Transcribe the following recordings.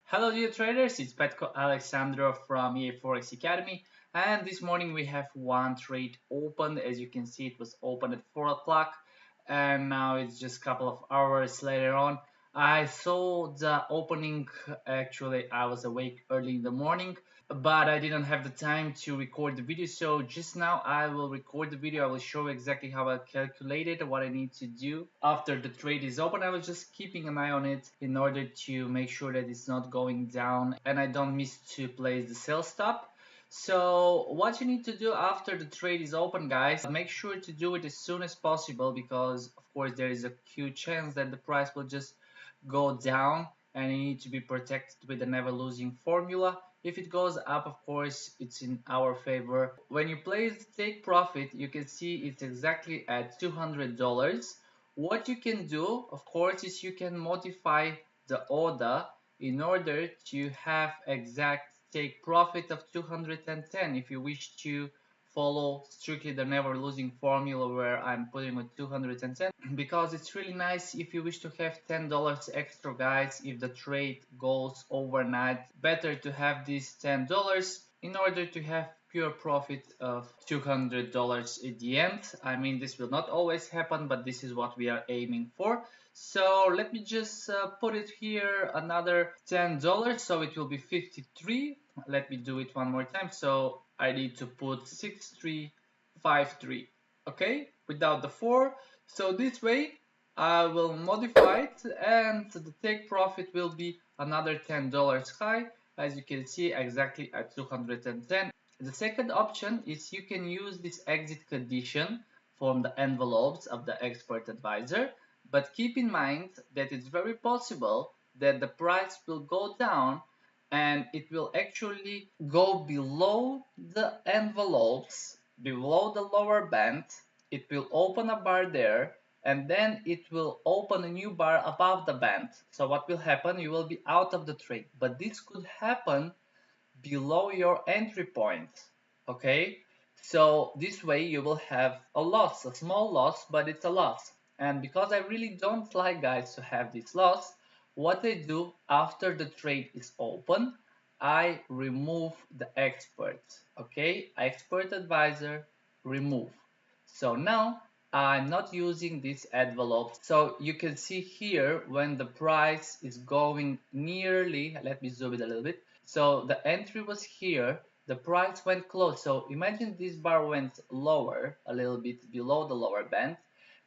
Hello dear traders, it's Petko Alexandro from Forex Academy, and this morning we have one trade open. As you can see, it was open at 4 o'clock and now it's just a couple of hours later on. I saw the opening. Actually, I was awake early in the morning, but I didn't have the time to record the video, so just now I will record the video. I will show exactly how I calculated what I need to do after the trade is open. I was just keeping an eye on it in order to make sure that it's not going down and I don't miss to place the sell stop. So what you need to do after the trade is open, guys, make sure to do it as soon as possible, because of course there is a huge chance that the price will just go down and you need to be protected with the never losing formula. If it goes up, of course, it's in our favor. When you place take profit, you can see it's exactly at $200. What you can do, of course, is you can modify the order in order to have exact take profit of 210 if you wish to follow strictly the never losing formula where I'm putting with 210, because it's really nice if you wish to have $10 extra, guys. If the trade goes overnight, better to have these $10 in order to have pure profit of $200 at the end. I mean, this will not always happen, but this is what we are aiming for. So let me just put it here another $10, so it will be 53. Let me do it one more time. So I need to put 6353, okay, without the 4. So this way I will modify it and the take profit will be another $10 high, as you can see, exactly at 210. The second option is you can use this exit condition from the envelopes of the expert advisor, but keep in mind that it's very possible that the price will go down and it will actually go below the envelopes, below the lower band. It will open a bar there and then it will open a new bar above the band. So what will happen? You will be out of the trade, but this could happen below your entry point. Okay, so this way you will have a loss, a small loss, but it's a loss. And because I really don't like, guys, to have this loss, what I do after the trade is open, I remove the expert. Okay, expert advisor, remove. So now I'm not using this envelope. So you can see here when the price is going nearly, let me zoom it a little bit. So the entry was here, the price went close. So imagine this bar went lower, a little bit below the lower band,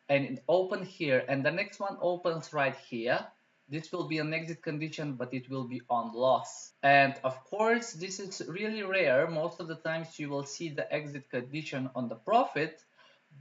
and it opened here, and the next one opens right here. This will be an exit condition, but it will be on loss. And of course, this is really rare. Most of the times you will see the exit condition on the profit,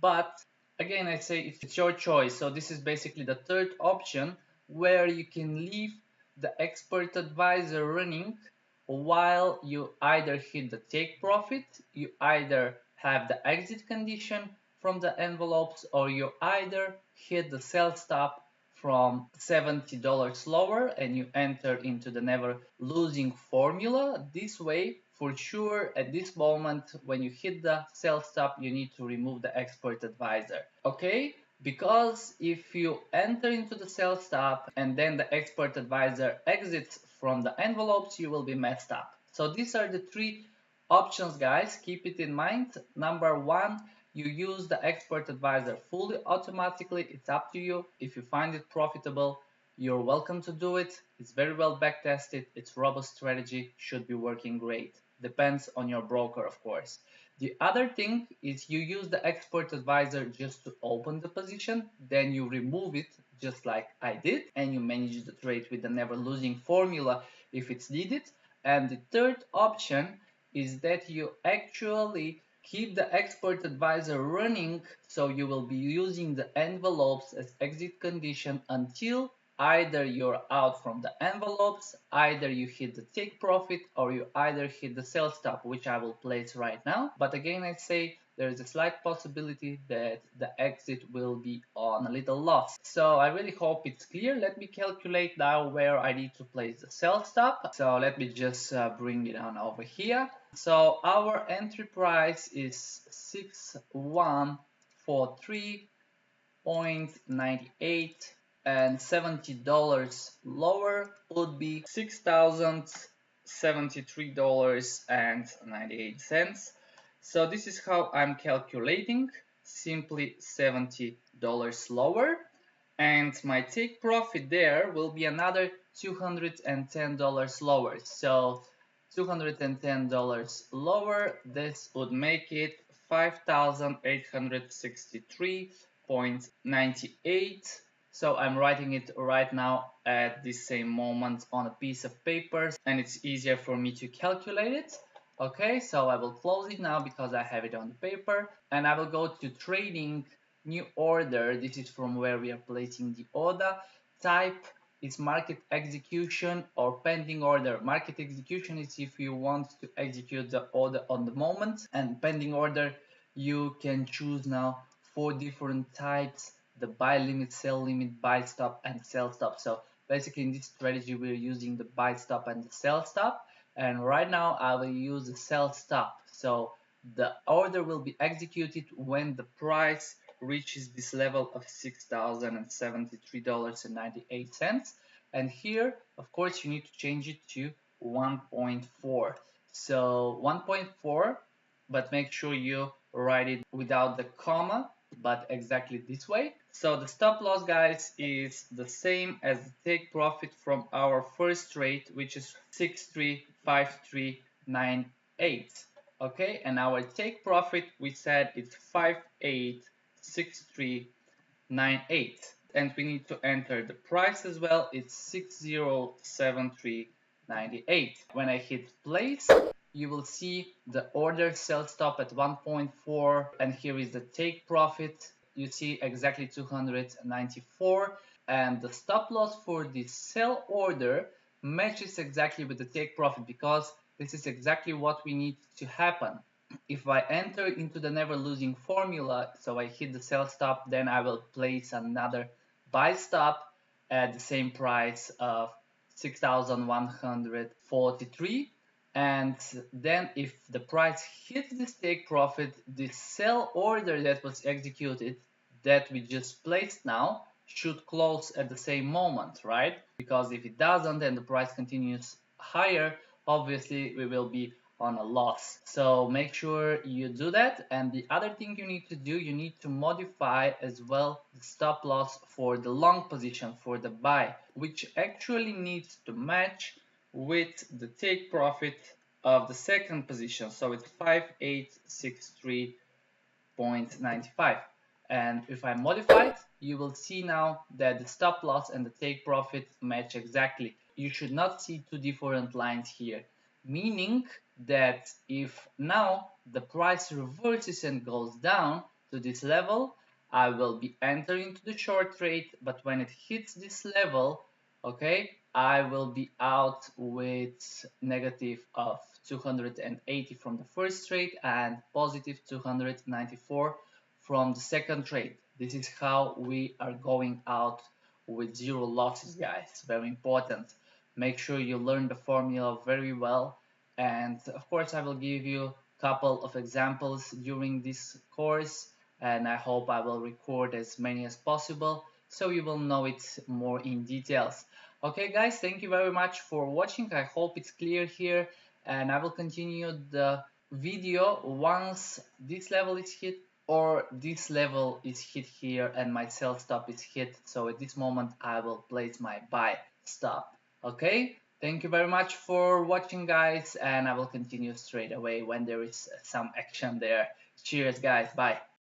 but again, I say it's your choice. So this is basically the third option where you can leave the expert advisor running while you either hit the take profit, you either have the exit condition from the envelopes, or you either hit the sell stop from $70 lower and you enter into the never losing formula. This way, for sure, at this moment when you hit the sell stop, you need to remove the expert advisor. Okay, because if you enter into the sell stop and then the expert advisor exits from the envelopes, you will be messed up. So these are the three options, guys. Keep it in mind. Number one, you use the expert advisor fully automatically. It's up to you. If you find it profitable, you're welcome to do it. It's very well back tested. It's robust strategy, should be working great. Depends on your broker, of course. The other thing is you use the expert advisor just to open the position, then you remove it just like I did, and you manage the trade with the never losing formula if it's needed. And the third option is that you actually keep the expert advisor running, so you will be using the envelopes as exit condition until either you're out from the envelopes, either you hit the take profit, or you either hit the sell stop, which I will place right now. But again, I say there is a slight possibility that the exit will be on a little loss. So I really hope it's clear. Let me calculate now where I need to place the sell stop. So let me just bring it on over here. So our entry price is 6143.98, and $70 lower would be $6,073.98. So this is how I'm calculating, simply $70 lower, and my take profit there will be another $210 lower. So $210 lower, this would make it 5,863.98. So I'm writing it right now at this same moment on a piece of paper, and it's easier for me to calculate it. Okay, so I will close it now because I have it on the paper, and I will go to trading, new order. This is from where we are placing the order. Type is market execution or pending order. Market execution is if you want to execute the order on the moment, and pending order you can choose now 4 different types: the buy limit, sell limit, buy stop, and sell stop. So basically in this strategy we're using the buy stop and the sell stop, and right now I will use the sell stop. So the order will be executed when the price reaches this level of $6,073.98, and here of course you need to change it to 1.4. So 1.4, but make sure you write it without the comma, but exactly this way. So the stop loss, guys, is the same as the take profit from our first trade, which is 635398. Okay, and our take profit, we said it's 586398, and we need to enter the price as well. It's 607398. When I hit place, you will see the order sell stop at 1.4, and here is the take profit. You see exactly 294, and the stop loss for the sell order matches exactly with the take profit, because this is exactly what we need to happen. If I enter into the never losing formula, so I hit the sell stop, then I will place another buy stop at the same price of 6,143, and then if the price hits this take profit, the sell order that was executed, that we just placed now, should close at the same moment, right? Because if it doesn't and the price continues higher, obviously we will be on a loss. So make sure you do that. And the other thing you need to do, you need to modify as well the stop loss for the long position, for the buy, which actually needs to match with the take profit of the second position. So it's 5863.95. And if I modify it, you will see now that the stop loss and the take profit match exactly. You should not see two different lines here, meaning that if now the price reverses and goes down to this level, I will be entering to the short trade, but when it hits this level, okay, I will be out with negative of 280 from the first trade and positive 294 from the second trade. This is how we are going out with zero losses, guys. Very important. Make sure you learn the formula very well, and of course I will give you a couple of examples during this course, and I hope I will record as many as possible so you will know it more in details. Okay guys, thank you very much for watching. I hope it's clear here, and I will continue the video once this level is hit or this level is hit here and my sell stop is hit. So at this moment I will place my buy stop. Okay, thank you very much for watching, guys, and I will continue straight away when there is some action there. Cheers guys, bye.